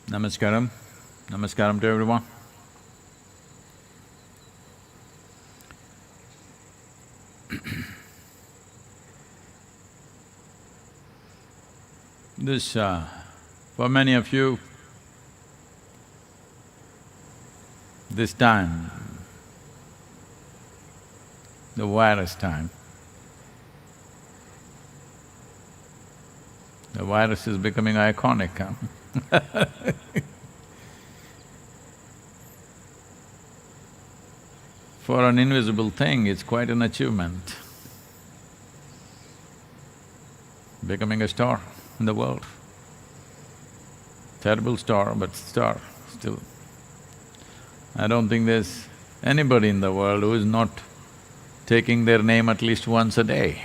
Namaskaram. Namaskaram to everyone. This, for many of you, this time, the virus time, the virus is becoming iconic, huh? For an invisible thing, it's quite an achievement, becoming a star in the world. Terrible star, but star still. I don't think there's anybody in the world who is not taking their name at least once a day.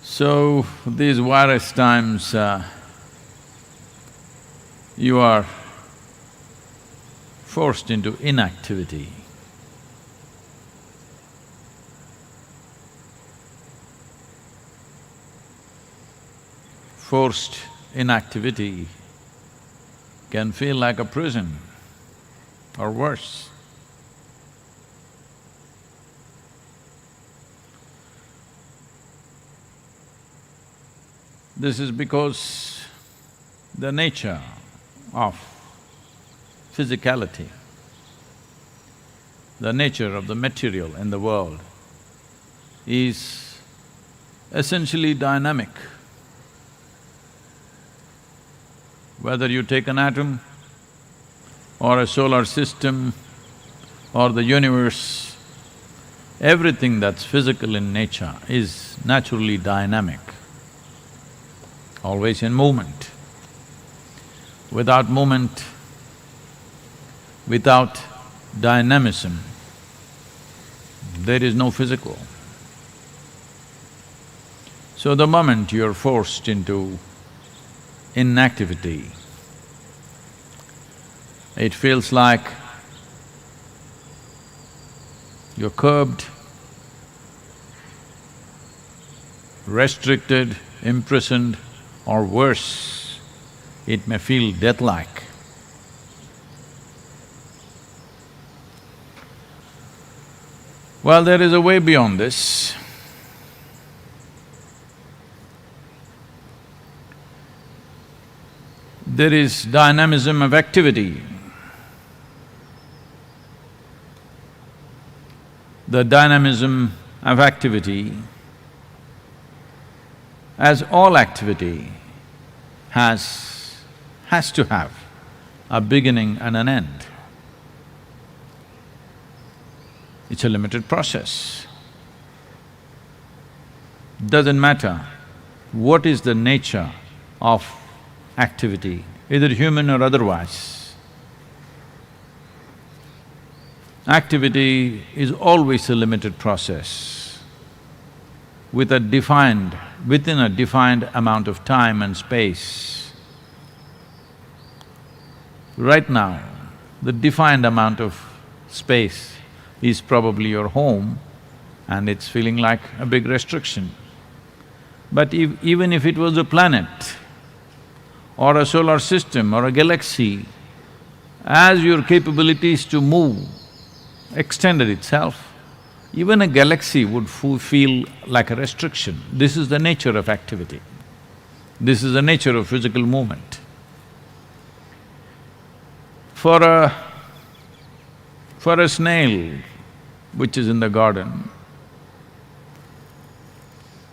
So, these virus times, you are forced into inactivity. Forced inactivity can feel like a prison or worse. This is because the nature of physicality, the nature of the material in the world is essentially dynamic. Whether you take an atom or a solar system or the universe, everything that's physical in nature is naturally dynamic, always in movement. Without movement, without dynamism, there is no physical. So the moment you're forced into inactivity, it feels like you're curbed, restricted, imprisoned, or worse, it may feel death-like. Well, there is a way beyond this. There is dynamism of activity. The dynamism of activity, as all activity, has to have a beginning and an end. It's a limited process. Doesn't matter what is the nature of activity, either human or otherwise. Activity is always a limited process within a defined amount of time and space. Right now, the defined amount of space is probably your home and it's feeling like a big restriction. But even if it was a planet or a solar system or a galaxy, as your capabilities to move extended itself, even a galaxy would feel like a restriction. This is the nature of activity. This is the nature of physical movement. For a snail which is in the garden,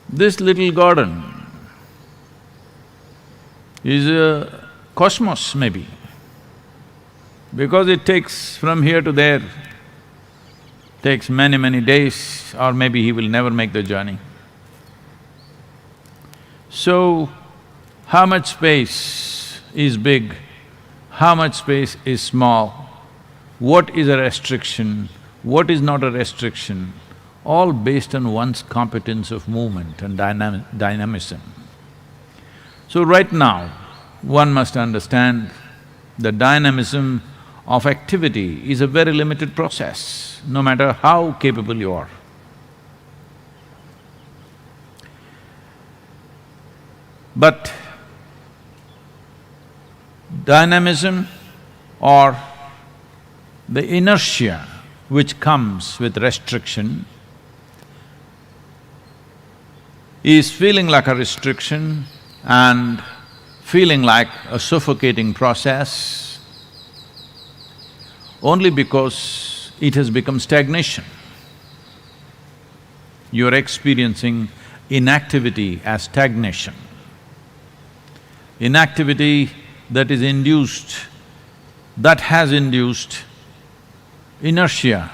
this little garden is a cosmos maybe, because it takes from here to there, takes many days, or maybe he will never make the journey. So, how much space is big, how much space is small, what is a restriction, what is not a restriction, all based on one's competence of movement and dynamism. So right now, one must understand the dynamism of activity is a very limited process, no matter how capable you are. But dynamism or the inertia which comes with restriction is feeling like a restriction and feeling like a suffocating process only because it has become stagnation. You're experiencing inactivity as stagnation. Inactivity that is induced, that has induced inertia.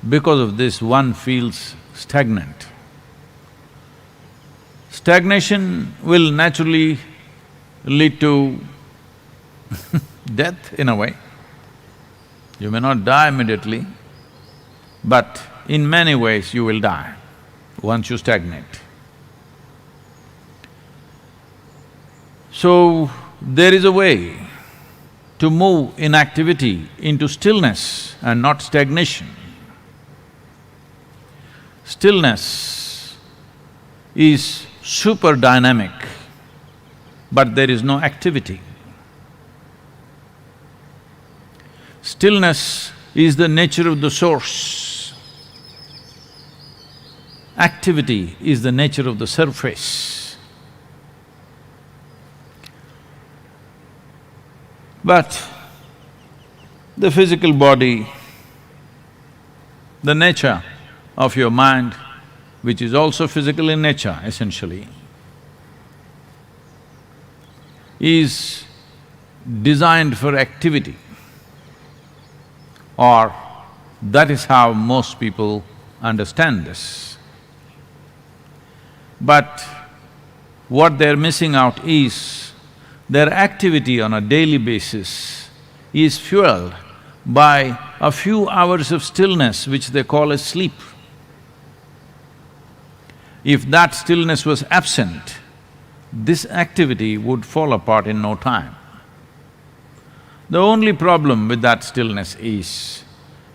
Because of this, one feels stagnant. Stagnation will naturally lead to death in a way. You may not die immediately, but in many ways you will die once you stagnate. So, there is a way to move inactivity into stillness and not stagnation. Stillness is super dynamic, but there is no activity. Stillness is the nature of the source. Activity is the nature of the surface. But the physical body, the nature of your mind, which is also physical in nature essentially, is designed for activity, or that is how most people understand this. But what they're missing out is their activity on a daily basis is fueled by a few hours of stillness which they call as sleep. If that stillness was absent, this activity would fall apart in no time. The only problem with that stillness is,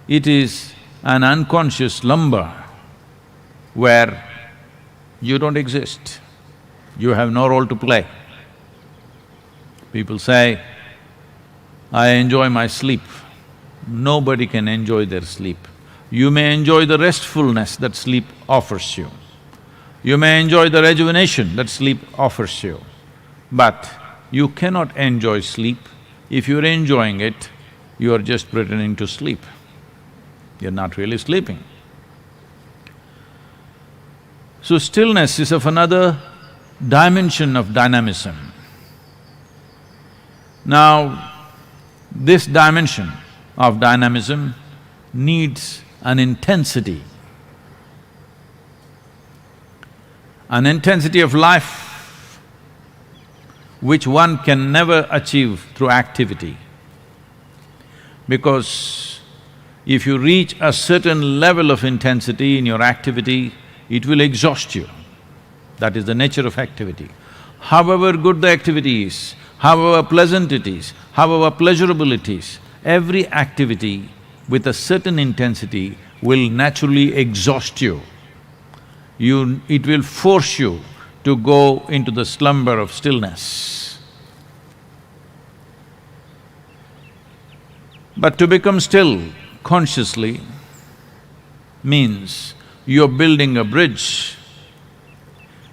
it is an unconscious slumber where you don't exist, you have no role to play. People say, I enjoy my sleep. Nobody can enjoy their sleep. You may enjoy the restfulness that sleep offers you. You may enjoy the rejuvenation that sleep offers you, but you cannot enjoy sleep. If you're enjoying it, you are just pretending to sleep. You're not really sleeping. So stillness is of another dimension of dynamism. Now, this dimension of dynamism needs an intensity of life which one can never achieve through activity. Because if you reach a certain level of intensity in your activity, it will exhaust you. That is the nature of activity. However good the activity is, however pleasant it is, however pleasurable it is, every activity with a certain intensity will naturally exhaust you. It will force you to go into the slumber of stillness. But to become still consciously means you're building a bridge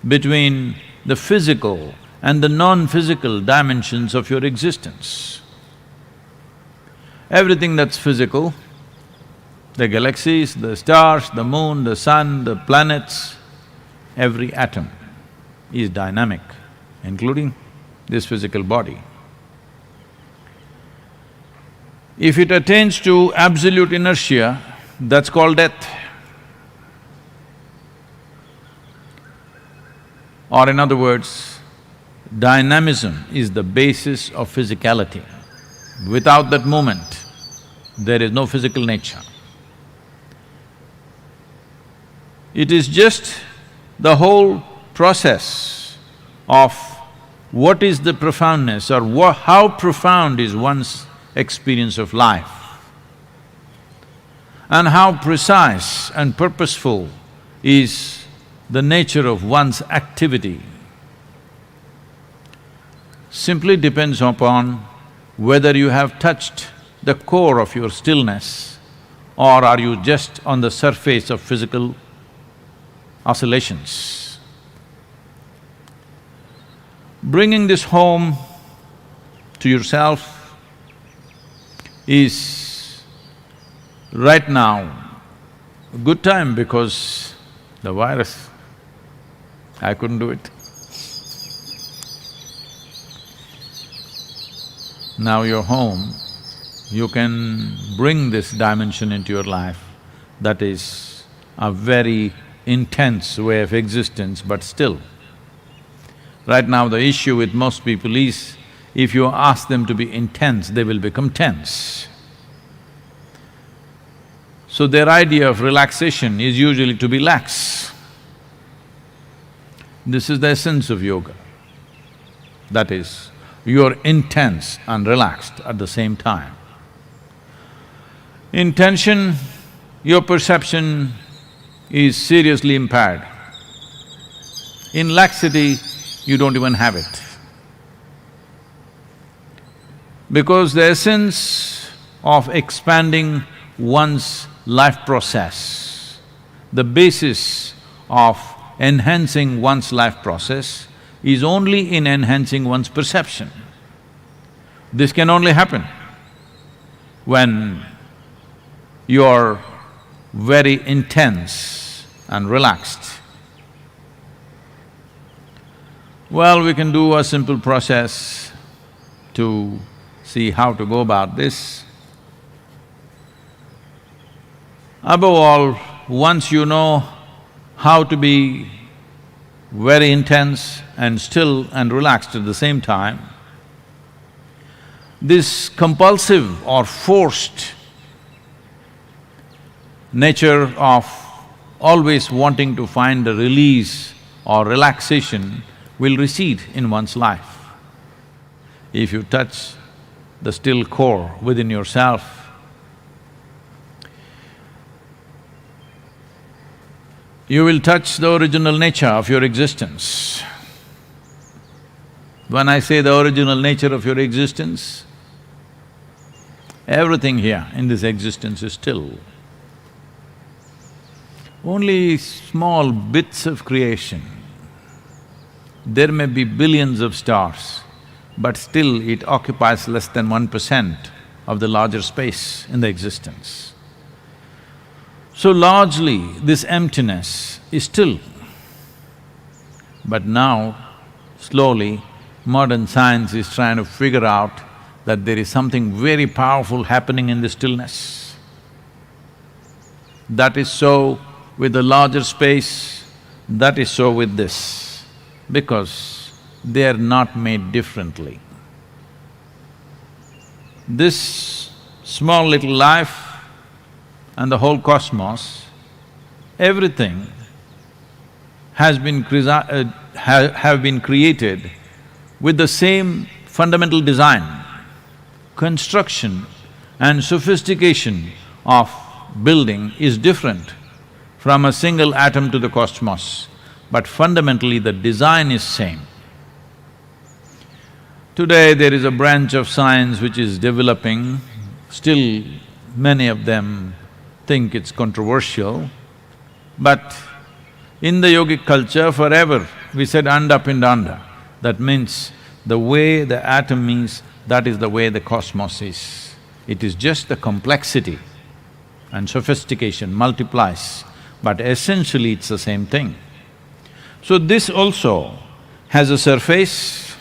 between the physical and the non-physical dimensions of your existence. Everything that's physical, the galaxies, the stars, the moon, the sun, the planets, every atom is dynamic, including this physical body. If it attains to absolute inertia, that's called death. Or in other words, dynamism is the basis of physicality. Without that movement, there is no physical nature. It is just the whole process of what is the profoundness or how profound is one's experience of life and how precise and purposeful is the nature of one's activity. simply depends upon whether you have touched the core of your stillness or are you just on the surface of physical oscillations. Bringing this home to yourself is right now a good time because the virus, I couldn't do it. Now you're home, you can bring this dimension into your life. That is a very intense way of existence, but still. Right now the issue with most people is, if you ask them to be intense, they will become tense. So their idea of relaxation is usually to be lax. This is the essence of yoga. That is, you're intense and relaxed at the same time. In tension, your perception is seriously impaired. In laxity, you don't even have it. Because the essence of expanding one's life process, the basis of enhancing one's life process is only in enhancing one's perception. This can only happen when you're very intense and relaxed. Well, we can do a simple process to see how to go about this. Above all, once you know how to be very intense and still and relaxed at the same time, this compulsive or forced nature of always wanting to find a release or relaxation will recede in one's life. If you touch the still core within yourself, you will touch the original nature of your existence. When I say the original nature of your existence, everything here in this existence is still. Only small bits of creation. There may be billions of stars, but still it occupies less than 1% of the larger space in the existence. So largely, this emptiness is still. But now, slowly, modern science is trying to figure out that there is something very powerful happening in the stillness. That is so with the larger space, that is so with this, because they are not made differently. This small little life and the whole cosmos, everything has been have been created with the same fundamental design. Construction and sophistication of building is different from a single atom to the cosmos, but fundamentally the design is same. Today there is a branch of science which is developing, still many of them think it's controversial, but in the yogic culture forever we said anda pindanda. That means the way the atom is, that is the way the cosmos is. It is just the complexity and sophistication multiplies, but essentially it's the same thing. So this also has a surface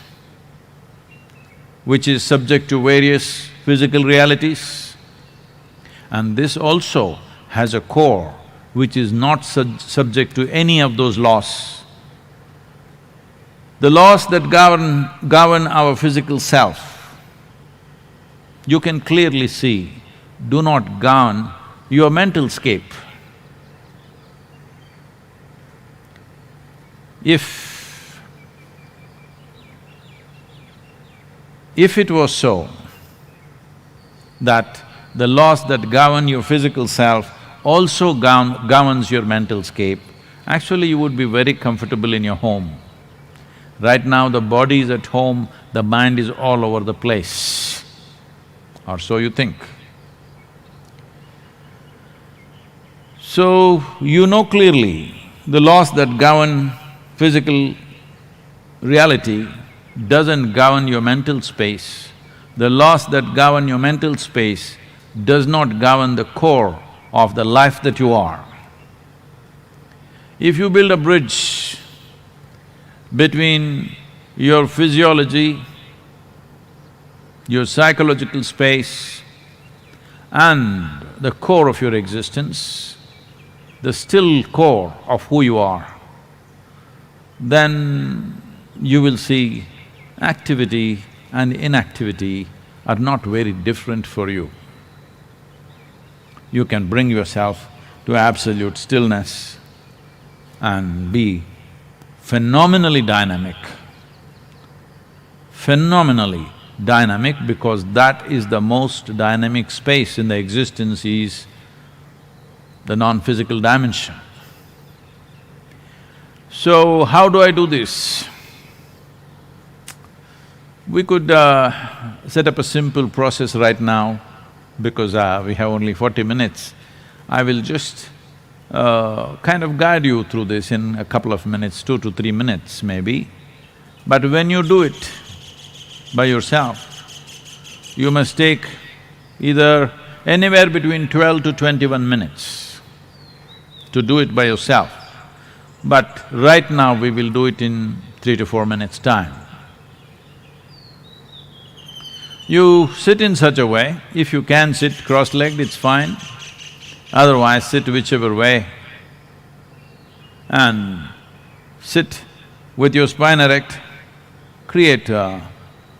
which is subject to various physical realities, and this also has a core which is not subject to any of those laws. The laws that govern our physical self, you can clearly see, do not govern your mental scape. If it was so that the laws that govern your physical self also governs your mental scape, actually you would be very comfortable in your home. Right now the body is at home, the mind is all over the place, or so you think. So, you know clearly the laws that govern physical reality doesn't govern your mental space. The laws that govern your mental space does not govern the core of the life that you are. If you build a bridge between your physiology, your psychological space and the core of your existence, the still core of who you are, then you will see activity and inactivity are not very different for you. You can bring yourself to absolute stillness and be phenomenally dynamic. Phenomenally dynamic, because that is the most dynamic space in the existence is the non-physical dimension. So, how do I do this? We could set up a simple process right now, because we have only 40 minutes. I will just kind of guide you through this in a couple of minutes, 2 to 3 minutes maybe. But when you do it by yourself, you must take either anywhere between 12 to 21 minutes to do it by yourself. But right now we will do it in 3 to 4 minutes' time. You sit in such a way, if you can sit cross-legged, it's fine, otherwise sit whichever way and sit with your spine erect, create a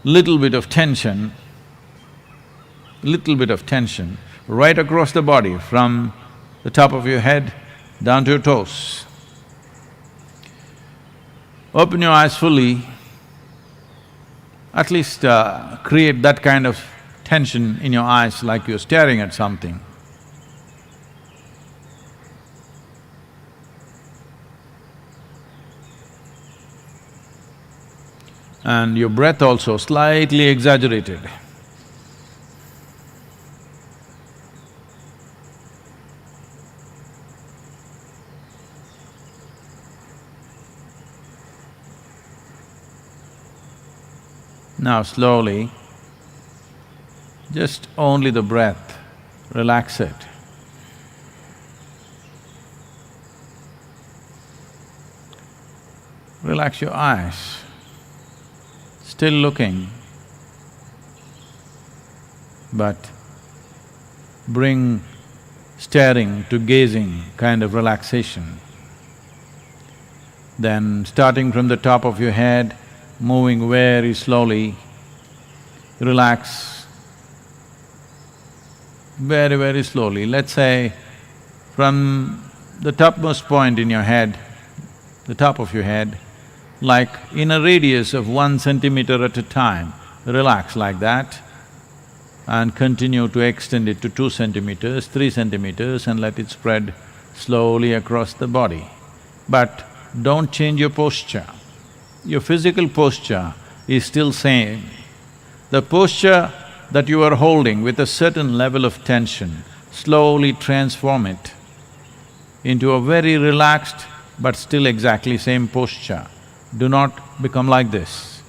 little bit of tension right across the body from the top of your head down to your toes. Open your eyes fully, at least create that kind of tension in your eyes like you're staring at something. And your breath also slightly exaggerated. Now slowly, just only the breath, relax it. Relax your eyes, still looking, but bring staring to gazing kind of relaxation. Then starting from the top of your head, moving very slowly, relax very, very slowly. Let's say from the topmost point in your head, the top of your head, like in a radius of 1 centimeter at a time, relax like that and continue to extend it to 2 centimeters, 3 centimeters and let it spread slowly across the body. But don't change your posture. Your physical posture is still same. The posture that you are holding with a certain level of tension, slowly transform it into a very relaxed but still exactly same posture. Do not become like this.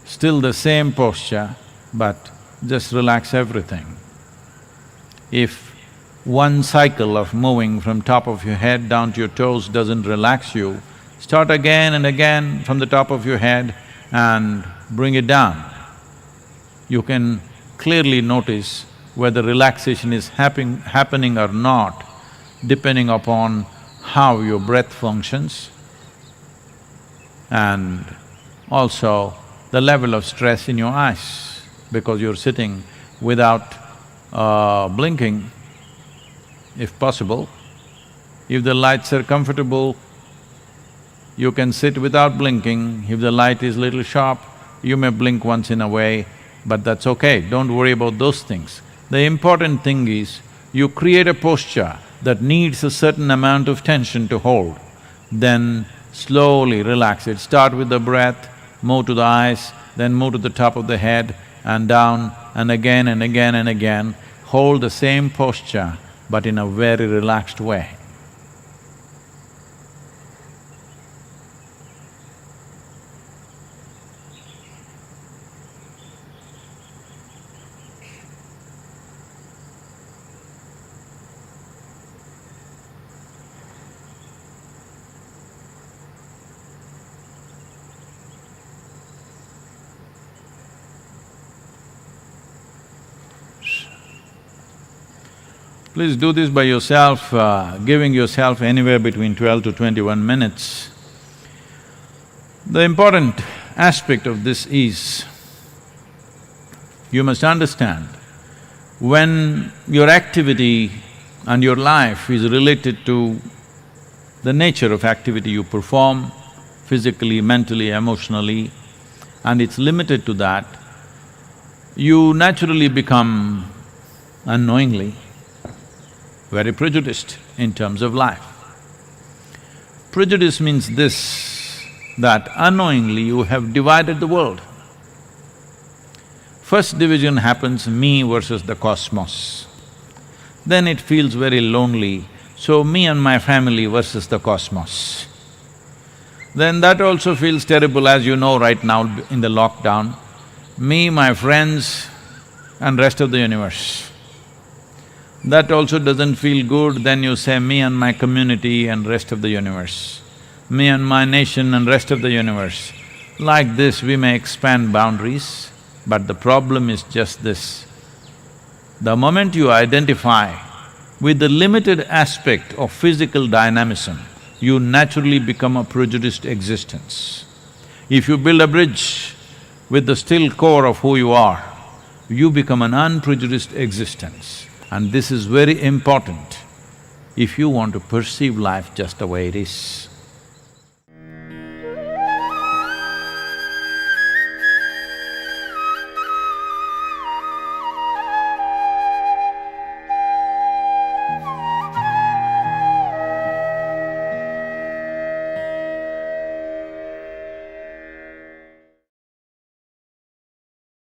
Still the same posture, but just relax everything. If one cycle of moving from top of your head down to your toes doesn't relax you, start again and again from the top of your head and bring it down. You can clearly notice whether relaxation is happening or not, depending upon how your breath functions and also the level of stress in your eyes, because you're sitting without blinking, if possible. If the lights are comfortable, you can sit without blinking. If the light is little sharp, you may blink once in a way, but that's okay, don't worry about those things. The important thing is, you create a posture that needs a certain amount of tension to hold, then Slowly relax it. Start with the breath, move to the eyes, then move to the top of the head and down and again and again and again. Hold the same posture but in a very relaxed way. Please do this by yourself, giving yourself anywhere between 12 to 21 minutes. The important aspect of this is, you must understand, when your activity and your life is related to the nature of activity you perform, physically, mentally, emotionally, and it's limited to that, you naturally become, unknowingly, very prejudiced in terms of life. Prejudice means this, that unknowingly you have divided the world. First division happens, me versus the cosmos. Then it feels very lonely, so me and my family versus the cosmos. Then that also feels terrible, as you know right now in the lockdown, me, my friends and rest of the universe. That also doesn't feel good, then you say me and my community and rest of the universe, me and my nation and rest of the universe. Like this we may expand boundaries, but the problem is just this. The moment you identify with the limited aspect of physical dynamism, you naturally become a prejudiced existence. If you build a bridge with the still core of who you are, you become an unprejudiced existence. And this is very important if you want to perceive life just the way it is.